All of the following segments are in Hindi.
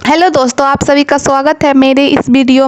हेलो दोस्तों, आप सभी का स्वागत है मेरे इस वीडियो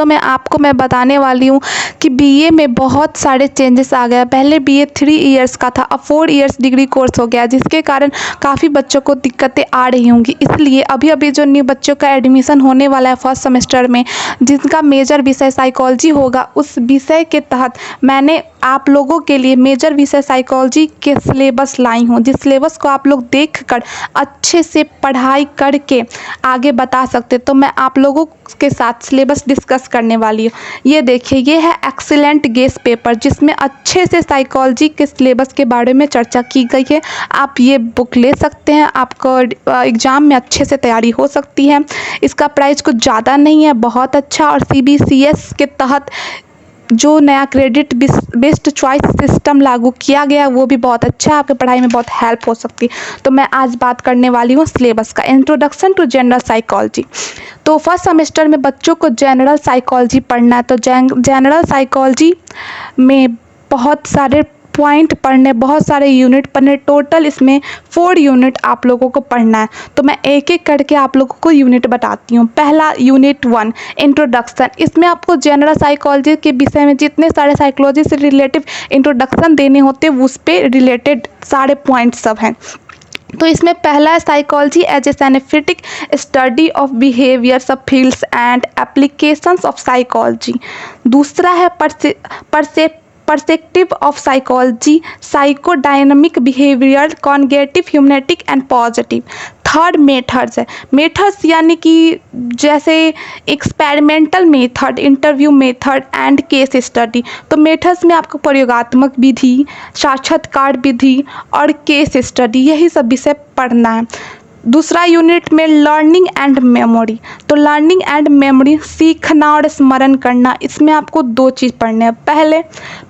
में आपको मैं बताने वाली हूँ कि बीए में बहुत सारे चेंजेस आ गया। पहले बीए 3 इयर्स का था, अब 4 इयर्स डिग्री कोर्स हो गया, जिसके कारण काफ़ी बच्चों को दिक्कतें आ रही होंगी। इसलिए अभी जो न्यू बच्चों का एडमिशन होने वाला है फर्स्ट सेमेस्टर में, जिनका मेजर विषय साइकोलॉजी होगा, उस विषय के तहत मैंने आप लोगों के लिए मेजर विषय साइकोलॉजी के सिलेबस लाई हूँ, जिस सिलेबस को आप लोग देखकर अच्छे से पढ़ाई करके आगे बता सकते। तो मैं आप लोगों के साथ सिलेबस डिस्कस करने वाली हूँ। ये देखिए, ये है एक्सीलेंट गेस पेपर, जिसमें अच्छे से साइकोलॉजी के सिलेबस के बारे में चर्चा की गई है। आप ये बुक ले सकते हैं, आपको एग्ज़ाम में अच्छे से तैयारी हो सकती है। इसका प्राइस कुछ ज़्यादा नहीं है, बहुत अच्छा। और CBCS के तहत जो नया क्रेडिट बेस्ड चॉइस सिस्टम लागू किया गया, वो भी बहुत अच्छा है, आपकी पढ़ाई में बहुत हेल्प हो सकती है। तो मैं आज बात करने वाली हूँ सिलेबस का, इंट्रोडक्शन टू जनरल साइकोलॉजी। तो फर्स्ट सेमेस्टर में बच्चों को जनरल साइकोलॉजी पढ़ना है। तो जनरल साइकोलॉजी में बहुत सारे पॉइंट पढ़ने, बहुत सारे यूनिट पढ़ने, टोटल इसमें 4 यूनिट आप लोगों को पढ़ना है। तो मैं एक एक करके आप लोगों को यूनिट बताती हूँ। पहला यूनिट 1 इंट्रोडक्शन। इसमें आपको जनरल साइकोलॉजी के विषय में जितने सारे साइकोलॉजी से रिलेटिव इंट्रोडक्शन देने होते हैं, उस पर रिलेटेड सारे पॉइंट सब हैं। तो इसमें पहला है psychology as a scientific study of behaviour subfields and applications of psychology. दूसरा है perspective of psychology, psychodynamic behaviour, cognitive, humanistic and positive. Third methods है। मेथड्स यानी कि जैसे experimental method, interview method and case study. तो मेथड्स में आपको प्रयोगात्मक विधि, साक्षात्कार विधि और केस स्टडी, यही सब विषय पढ़ना है। दूसरा यूनिट में लर्निंग एंड मेमोरी। तो लर्निंग एंड मेमोरी, सीखना और स्मरण करना, इसमें आपको 2 चीज़ पढ़ने हैं।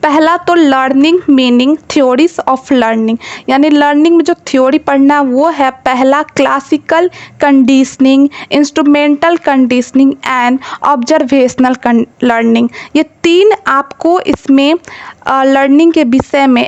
पहला तो learning meaning, theories of learning, यानी लर्निंग में जो थ्योरी पढ़ना है वो है पहला classical conditioning, instrumental conditioning and observational learning. ये 3 आपको इसमें लर्निंग के विषय में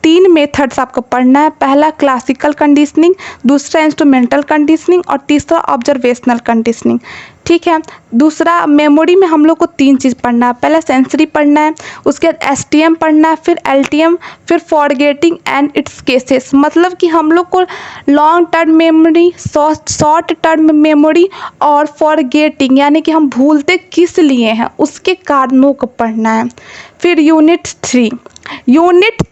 3 मेथड्स आपको पढ़ना है। पहला क्लासिकल कंडीशनिंग, दूसरा इंस्ट्रूमेंटल कंडीशनिंग और तीसरा ऑब्जर्वेशनल कंडीशनिंग। ठीक है। दूसरा मेमोरी में हम लोग को 3 चीज़ पढ़ना है। पहले सेंसरी पढ़ना है, उसके बाद STM पढ़ना है, फिर LTM, फिर फॉरगेटिंग एंड इट्स केसेस। मतलब कि हम लोग को long term memory, short term memory और फॉरगेटिंग, यानी कि हम भूलते किस लिए हैं, उसके कारणों को पढ़ना है। फिर यूनिट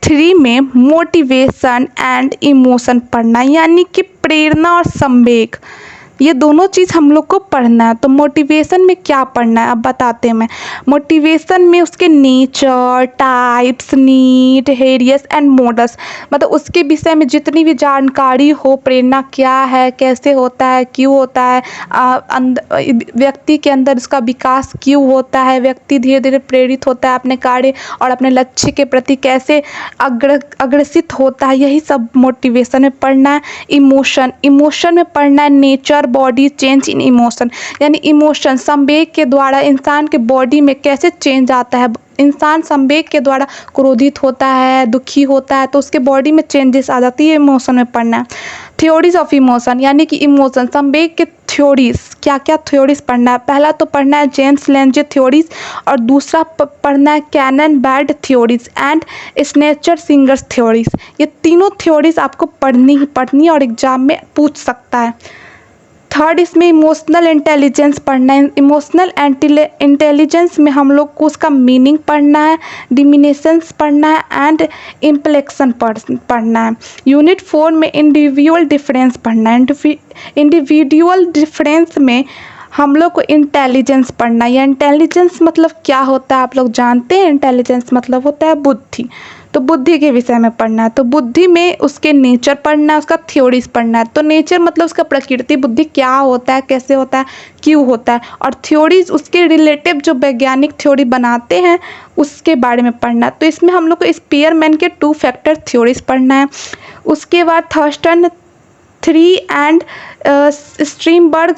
3 में मोटिवेशन एंड इमोशन पढ़ना, यानी कि प्रेरणा और संवेग, ये दोनों चीज़ हम लोग को पढ़ना है। तो मोटिवेशन में क्या पढ़ना है अब बताते हैं। मैं मोटिवेशन में उसके nature, types, need, theories and modes, मतलब उसके विषय में जितनी भी जानकारी हो, प्रेरणा क्या है, कैसे होता है, क्यों होता है, व्यक्ति के अंदर इसका विकास क्यों होता है, व्यक्ति धीरे धीरे प्रेरित होता है अपने कार्य और अपने लक्ष्य के प्रति कैसे अग्रसित होता है, यही सब मोटिवेशन में पढ़ना है। इमोशन में पढ़ना है nature, body change in emotion, यानी इमोशन संवेग के द्वारा इंसान के बॉडी में कैसे चेंज आता है। इंसान संवेग के द्वारा क्रोधित होता है, दुखी होता है, तो उसके बॉडी में चेंजेस आ जाती है, इमोशन में पढ़ना है। थ्योरीज ऑफ इमोशन, यानी कि इमोशन संवेग के थ्योरीज, क्या क्या थ्योरीज पढ़ना है। पहला तो पढ़ना है जेम्स लेंजे थ्योरीज और दूसरा पढ़ना है Cannon Bard theories and Schachter Singers theories. ये तीनों थ्योरीज आपको पढ़नी और एग्जाम में पूछ सकता है। थर्ड इसमें इमोशनल इंटेलिजेंस पढ़ना है। इमोशनल इंटेलिजेंस में हम लोग को उसका मीनिंग पढ़ना है, डिमिनेशंस पढ़ना है एंड इम्प्लेक्शन पढ़ना है। यूनिट 4 में इंडिविजुअल डिफरेंस पढ़ना है। इंडिविजुअल डिफरेंस में हम लोग को इंटेलिजेंस पढ़ना है। इंटेलिजेंस मतलब क्या होता है आप लोग जानते हैं। इंटेलिजेंस मतलब होता है बुद्धि। तो बुद्धि के विषय में पढ़ना है। तो बुद्धि में उसके नेचर पढ़ना है, उसका थ्योरीज पढ़ना है। तो नेचर मतलब उसका प्रकृति, बुद्धि क्या होता है, कैसे होता है, क्यों होता है, और थ्योरीज उसके रिलेटिव जो वैज्ञानिक थ्योरी बनाते हैं उसके बारे में पढ़ना है। तो इसमें हम लोग को स्पीयरमैन के 2 फैक्टर थ्योरीज पढ़ना है। उसके बाद Thurstone 3 and Sternberg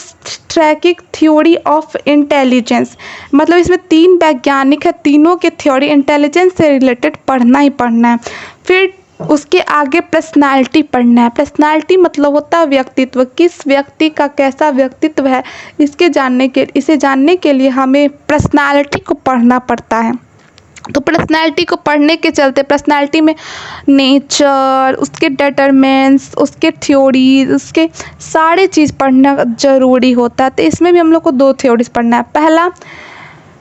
triarchic theory of intelligence, मतलब इसमें 3 वैज्ञानिक है, तीनों के थ्योरी इंटेलिजेंस से रिलेटेड पढ़ना ही पढ़ना है। फिर उसके आगे पर्सनालिटी पढ़ना है। पर्सनालिटी मतलब होता है व्यक्तित्व, किस व्यक्ति का कैसा व्यक्तित्व है, इसे जानने के लिए हमें पर्सनालिटी को पढ़ना पड़ता है। तो पर्सनालिटी को पढ़ने के चलते पर्सनालिटी में नेचर, उसके डिटरमिनेंट्स, उसके थ्योरीज, उसके सारे चीज़ पढ़ना ज़रूरी होता है। तो इसमें भी हम लोग को 2 थ्योरीज पढ़ना है। पहला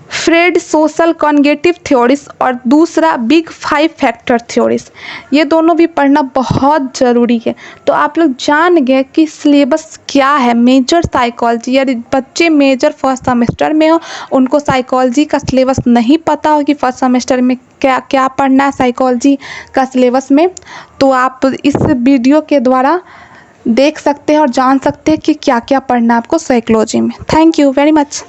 फ्रेड सोशल कॉग्निटिव थ्योरीज और दूसरा बिग 5 फैक्टर थ्योरीज। ये दोनों भी पढ़ना बहुत ज़रूरी है। तो आप लोग जान गए कि सिलेबस क्या है मेजर साइकोलॉजी। यदि बच्चे मेजर फर्स्ट सेमेस्टर में हो, उनको साइकोलॉजी का सिलेबस नहीं पता हो कि फर्स्ट सेमेस्टर में क्या क्या पढ़ना है साइकोलॉजी का सिलेबस में, तो आप इस वीडियो के द्वारा देख सकते हैं और जान सकते हैं कि क्या क्या पढ़ना है आपको साइकोलॉजी में। Thank you very much.